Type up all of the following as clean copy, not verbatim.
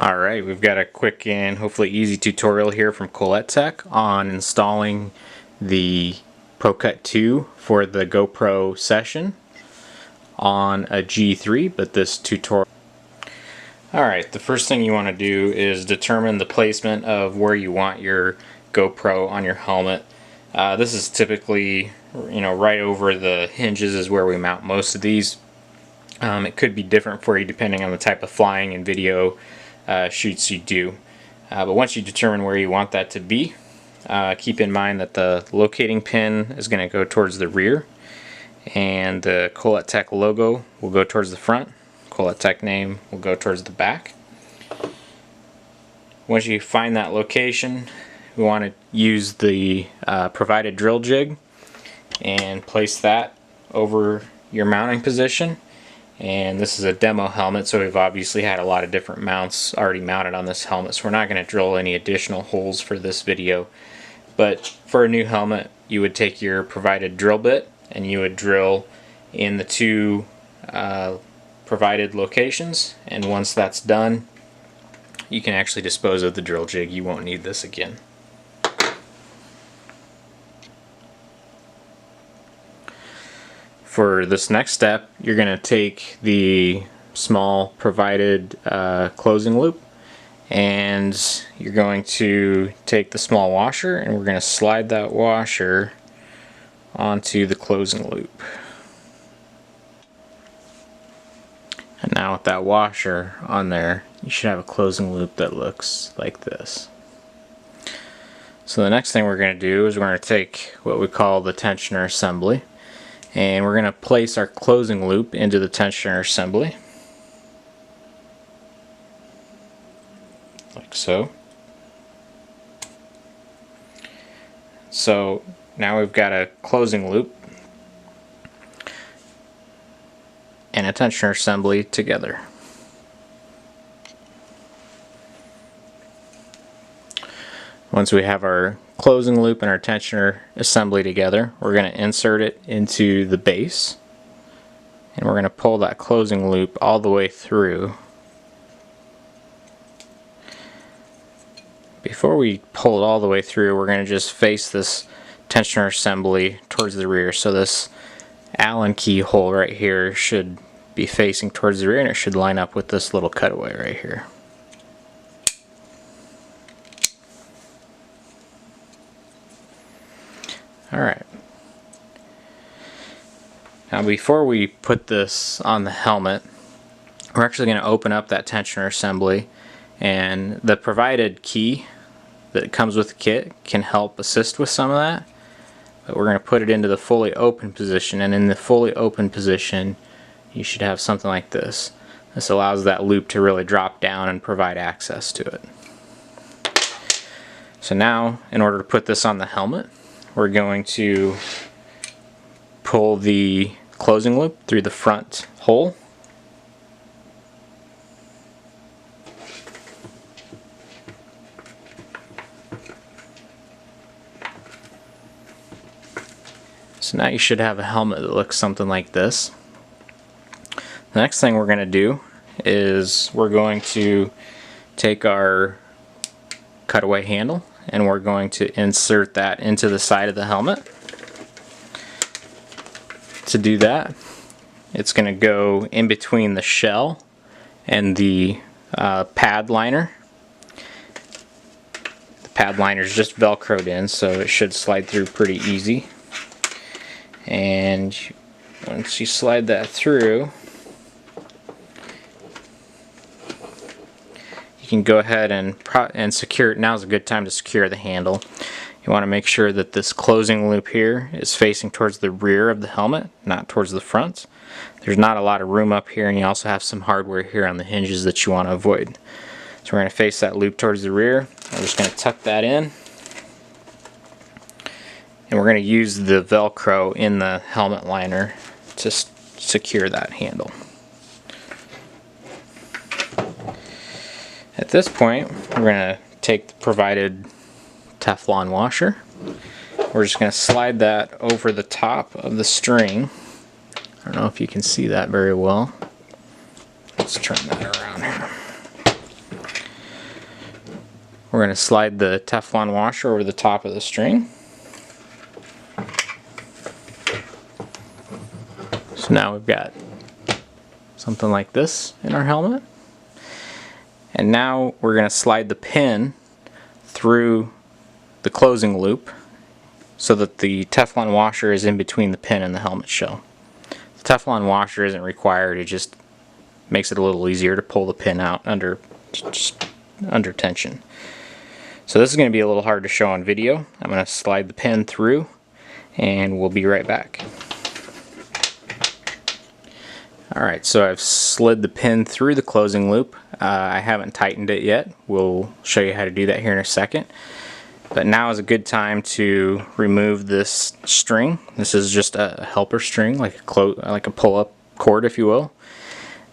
Alright, we've got a quick and hopefully easy tutorial here from Collette Tech on installing the ProCut2 for the GoPro Session on a G3, but this tutorial. Alright, the first thing you want to do is determine the placement of where you want your GoPro on your helmet. This is typically, right over the hinges is where we mount most of these. It could be different for you depending on the type of flying and video shoots you do. But once you determine where you want that to be, keep in mind that the locating pin is going to go towards the rear, and the Collette Tech logo will go towards the front. Collette Tech name will go towards the back. Once you find that location, we want to use the provided drill jig and place that over your mounting position. And this is a demo helmet, so we've obviously had a lot of different mounts already mounted on this helmet, so we're not going to drill any additional holes for this video. But for a new helmet, you would take your provided drill bit and you would drill in the two provided locations, and once that's done, you can actually dispose of the drill jig. You won't need this again. For this next step, you're going to take the small provided closing loop, and you're going to take the small washer, and we're going to slide that washer onto the closing loop. And now with that washer on there, you should have a closing loop that looks like this. So the next thing we're going to do is we're going to take what we call the tensioner assembly, and we're going to place our closing loop into the tensioner assembly, like so. So now we've got a closing loop and a tensioner assembly together. Once we have our closing loop and our tensioner assembly together, we're going to insert it into the base, and we're going to pull that closing loop all the way through. Before we pull it all the way through, we're going to just face this tensioner assembly towards the rear. So this Allen key hole right here should be facing towards the rear, and it should line up with this little cutaway right here. Alright. Now before we put this on the helmet, we're actually going to open up that tensioner assembly, and the provided key that comes with the kit can help assist with some of that. But we're going to put it into the fully open position, and in the fully open position you should have something like this. This allows that loop to really drop down and provide access to it. So now, in order to put this on the helmet, we're going to pull the closing loop through the front hole. So now you should have a helmet that looks something like this. The next thing we're going to do is we're going to take our cutaway handle, and we're going to insert that into the side of the helmet. To do that, it's going to go in between the shell and the pad liner. The pad liner is just velcroed in, so it should slide through pretty easy. And once you slide that through, you can go ahead and secure it. Now's a good time to secure the handle. You want to make sure that this closing loop here is facing towards the rear of the helmet, not towards the front. There's not a lot of room up here, and you also have some hardware here on the hinges that you want to avoid. So we're going to face that loop towards the rear. I'm just going to tuck that in, and we're going to use the Velcro in the helmet liner to secure that handle. At this point, we're going to take the provided Teflon washer. We're just going to slide that over the top of the string. I don't know if you can see that very well. Let's turn that around here. we're going to slide the Teflon washer over the top of the string. So now we've got something like this in our helmet. And now we're going to slide the pin through the closing loop so that the Teflon washer is in between the pin and the helmet shell. The Teflon washer isn't required, it just makes it a little easier to pull the pin out under tension. So this is going to be a little hard to show on video. I'm going to slide the pin through and we'll be right back. Alright, so I've slid the pin through the closing loop. I haven't tightened it yet. We'll show you how to do that here in a second. But now is a good time to remove this string. This is just a helper string, like a pull-up cord, if you will.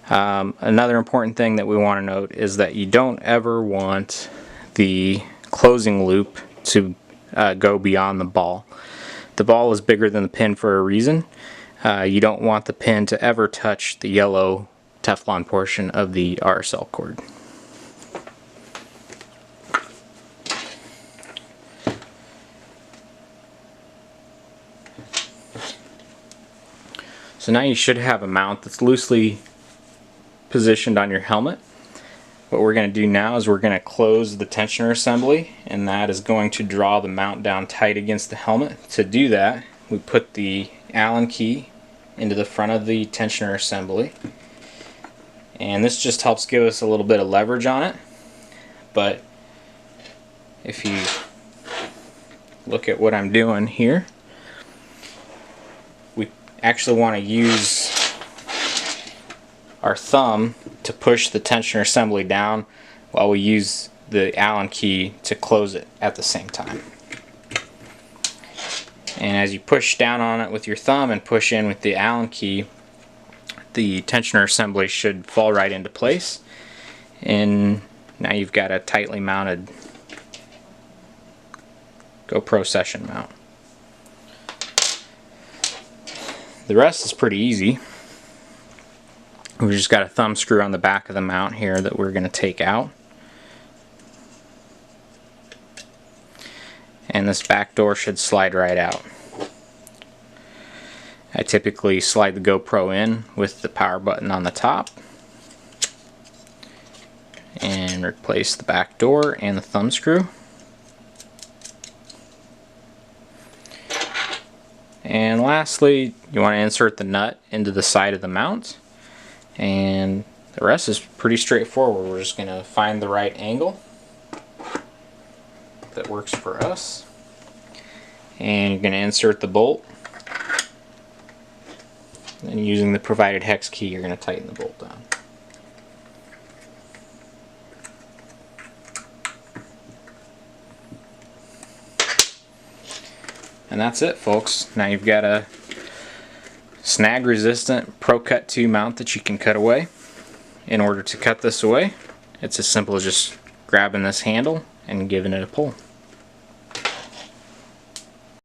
Another important thing that we want to note is that you don't ever want the closing loop to go beyond the ball. The ball is bigger than the pin for a reason. You don't want the pin to ever touch the yellow Teflon portion of the RSL cord. So now you should have a mount that's loosely positioned on your helmet. What we're going to do now is we're going to close the tensioner assembly, and that is going to draw the mount down tight against the helmet. To do that, we put the Allen key into the front of the tensioner assembly, and this just helps give us a little bit of leverage on it. But if you look at what I'm doing here, we actually want to use our thumb to push the tensioner assembly down while we use the Allen key to close it at the same time. And as you push down on it with your thumb and push in with the Allen key, the tensioner assembly should fall right into place. And now you've got a tightly mounted GoPro Session mount. The rest is pretty easy. We've just got a thumb screw on the back of the mount here that we're going to take out. And this back door should slide right out. I typically slide the GoPro in with the power button on the top and replace the back door and the thumb screw. And lastly, you want to insert the nut into the side of the mount, and the rest is pretty straightforward. We're just going to find the right angle that works for us, and you're going to insert the bolt, and using the provided hex key you're going to tighten the bolt down. And that's it, folks. Now you've got a snag resistant ProCut2 mount that you can cut away. In order to cut this away, it's as simple as just grabbing this handle and giving it a pull.